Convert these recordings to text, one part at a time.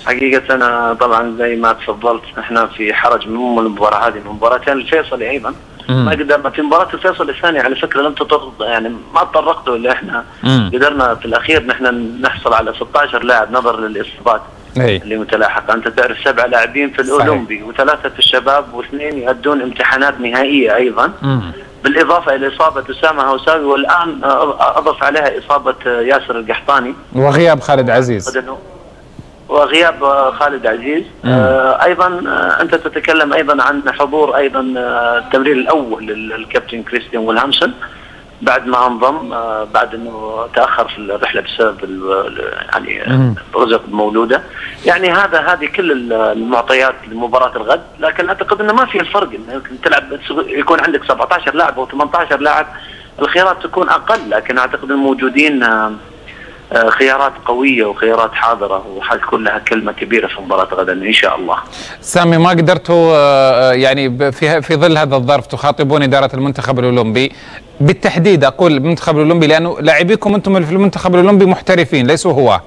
حقيقة أنا طبعا زي ما تفضلت احنا في حرج من المباراة هذه، من مباراتين الفيصلي أيضا ما قدرنا. في مباراة الفيصل الثانية على فكرة لم يعني ما تطرقتوا اللي احنا قدرنا في الأخير نحن نحصل على 16 لاعب نظرا للإصابات اللي متلاحقة. أنت تعرف 7 لاعبين في الأولمبي و3 في الشباب و2 يؤدون امتحانات نهائية أيضا، بالإضافة إلى إصابة أسامة هوساوي، والآن أضف عليها إصابة ياسر القحطاني وغياب خالد عزيز. وغياب خالد عزيز. ايضا انت تتكلم ايضا عن حضور ايضا التمرين الاول للكابتن كريستيان ويلهامسون بعد ما انضم، بعد انه تاخر في الرحله بسبب يعني رزق مولوده. يعني هذه كل المعطيات لمباراه الغد، لكن اعتقد انه ما في الفرق انك تلعب يكون عندك 17 لاعب او 18 لاعب، الخيارات تكون اقل، لكن اعتقد الموجودين خيارات قوية وخيارات حاضرة، وحتكون لها كلمة كبيرة في مباراة غدا إن شاء الله. سامي، ما قدرتوا يعني في ظل هذا الظرف تخاطبون إدارة المنتخب الأولمبي بالتحديد؟ أقول المنتخب الأولمبي لأنه لاعبيكم أنتم في المنتخب الأولمبي محترفين ليسوا هواة،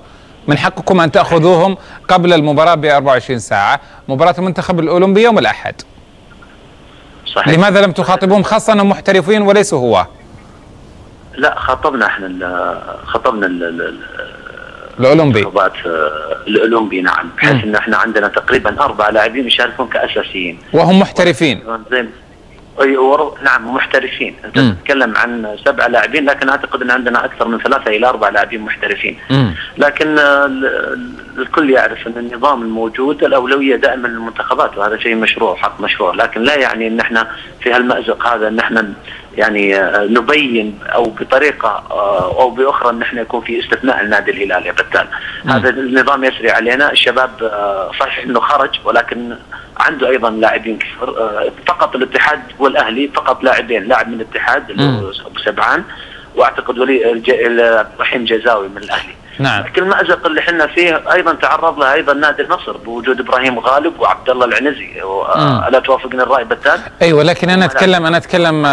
من حقكم أن تأخذوهم قبل المباراة ب 24 ساعة. مباراة المنتخب الأولمبي يوم الأحد. صحيح. لماذا لم تخاطبوهم خاصة أنهم محترفين وليسوا هواة؟ لا، خطبنا الأولمبي الأولمبي نعم، بحيث ان احنا عندنا تقريبا 4 لاعبين يشاركون كأساسيين وهم محترفين. نعم محترفين. انت تتكلم عن 7 لاعبين، لكن اعتقد ان عندنا اكثر من 3 إلى 4 لاعبين محترفين. لكن الكل يعرف ان النظام الموجود الاولويه دائما للمنتخبات، وهذا شيء مشروع، حق مشروع، لكن لا يعني ان احنا في هالمأزق هذا ان احنا يعني نبين او بطريقه او باخرى ان احنا يكون في استثناء لنادي الهلال يا بتال. هذا النظام يسري علينا. الشباب صحيح انه خرج، ولكن عنده ايضا لاعبين كثير. فقط الاتحاد والاهلي فقط لاعبين، لاعب من الاتحاد اللي هو ابو سبعان، واعتقد رحيم جزاوي من الاهلي. نعم. لكن المأزق اللي احنا فيه ايضا تعرض له ايضا نادي النصر بوجود ابراهيم غالب وعبد الله العنزي. الا توافقني الراي بتال؟ ايوه، لكن انا اتكلم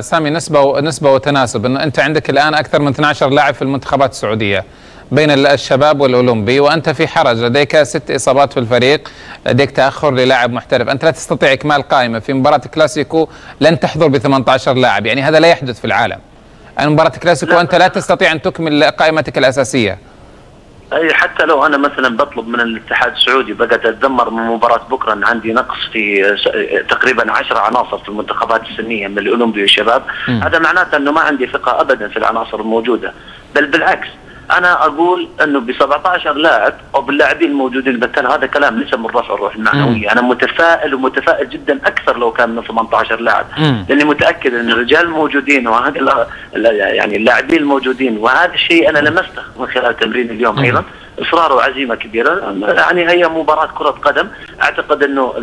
سامي نسبه وتناسب. انه انت عندك الان اكثر من 12 لاعب في المنتخبات السعوديه بين الشباب والاولمبي، وانت في حرج، لديك 6 اصابات في الفريق، لديك تاخر للاعب محترف، انت لا تستطيع اكمال قائمه في مباراه كلاسيكو لن تحضر ب 18 لاعب، يعني هذا لا يحدث في العالم. مباراه كلاسيكو انت لا تستطيع ان تكمل قائمتك الاساسيه. اي حتى لو انا مثلا بطلب من الاتحاد السعودي بقى اتذمر من مباراه بكره ان عندي نقص في تقريبا 10 عناصر في المنتخبات السنيه من الاولمبي والشباب، هذا معناته انه ما عندي ثقه ابدا في العناصر الموجوده، بل بالعكس انا اقول انه ب 17 لاعب او باللاعبين الموجودين بالتالي هذا كلام ليس من رفع الروح المعنويه. انا متفائل جدا اكثر لو كان من 18 لاعب، لاني متاكد ان الرجال الموجودين وهذا يعني اللاعبين الموجودين، وهذا الشيء انا لمسته من خلال تمرين اليوم ايضا، اصرار وعزيمه كبيره. يعني هي مباراه كره قدم، اعتقد انه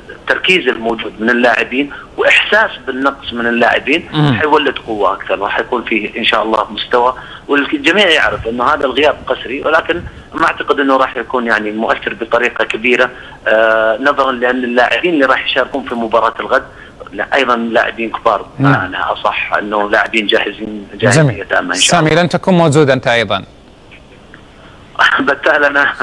التركيز الموجود من اللاعبين واحساس بالنقص من اللاعبين حيولد قوه اكثر، وحيكون فيه ان شاء الله مستوى، والجميع يعرف انه هذا الغياب قسري، ولكن ما اعتقد انه راح يكون يعني مؤثر بطريقه كبيره، نظرا لان اللاعبين اللي راح يشاركون في مباراه الغد ايضا لاعبين كبار، انا اصح انه لاعبين جاهزين تامه ان شاء الله. سامي، لن تكون موجود انت ايضا؟ بالتالي انا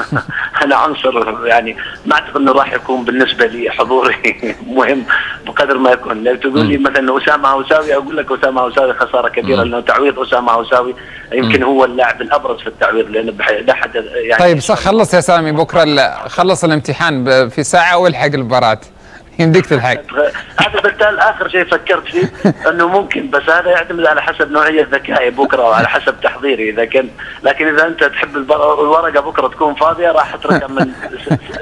عنصر يعني ما اعتقد انه راح يكون بالنسبه لي حضوري مهم بقدر ما يكون. لو تقول لي مثلا اسامه هوساوي، اقول لك اسامه هوساوي خساره كبيره، لانه تعويض اسامه هوساوي يمكن هو اللاعب الابرز في التعويض، لانه لا حد يعني. طيب خلص يا سامي، بكره خلص الامتحان في ساعه والحق المباراه، يمديك تلحق. هذا بالتالي اخر شيء فكرت فيه انه ممكن، بس هذا يعتمد على حسب نوعيه ذكائي بكره وعلى حسب تحضيري اذا كان. لكن اذا انت تحب الورقه بكره تكون فاضيه راح اتركها من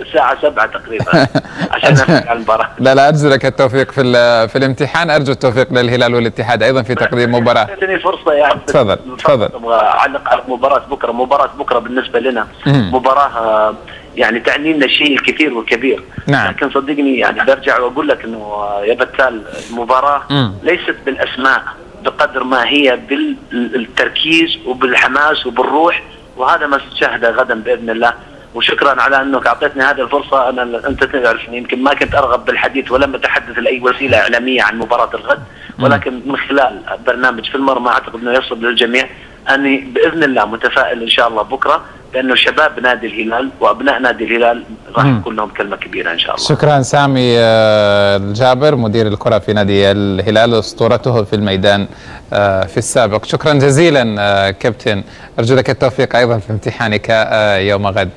الساعه 7 تقريبا عشان افهم على المباراه. لا ارجو لك التوفيق في الامتحان، ارجو التوفيق للهلال والاتحاد ايضا في تقديم مباراه. اعطيني فرصه يعني. تفضل. ابغى اعلق على مباراه بكره بالنسبه لنا مباراه يعني تعني لنا الشيء الكثير والكبير. نعم. لكن صدقني يعني برجع واقول لك انه يا بتال المباراه ليست بالاسماء بقدر ما هي بالتركيز وبالحماس وبالروح، وهذا ما ستشاهده غدا باذن الله. وشكرا على انك اعطيتني هذه الفرصه. انت تعرفني يمكن ما كنت ارغب بالحديث ولم اتحدث لاي وسيله اعلاميه عن مباراه الغد، ولكن من خلال برنامج في المرمى اعتقد انه يصل للجميع اني باذن الله متفائل ان شاء الله بكره لانه شباب نادي الهلال وابناء نادي الهلال راح يكون لهم كلمه كبيره ان شاء الله. شكرا سامي الجابر مدير الكره في نادي الهلال، اسطورته في الميدان في السابق. شكرا جزيلا كابتن، ارجو لك التوفيق ايضا في امتحانك يوم غد.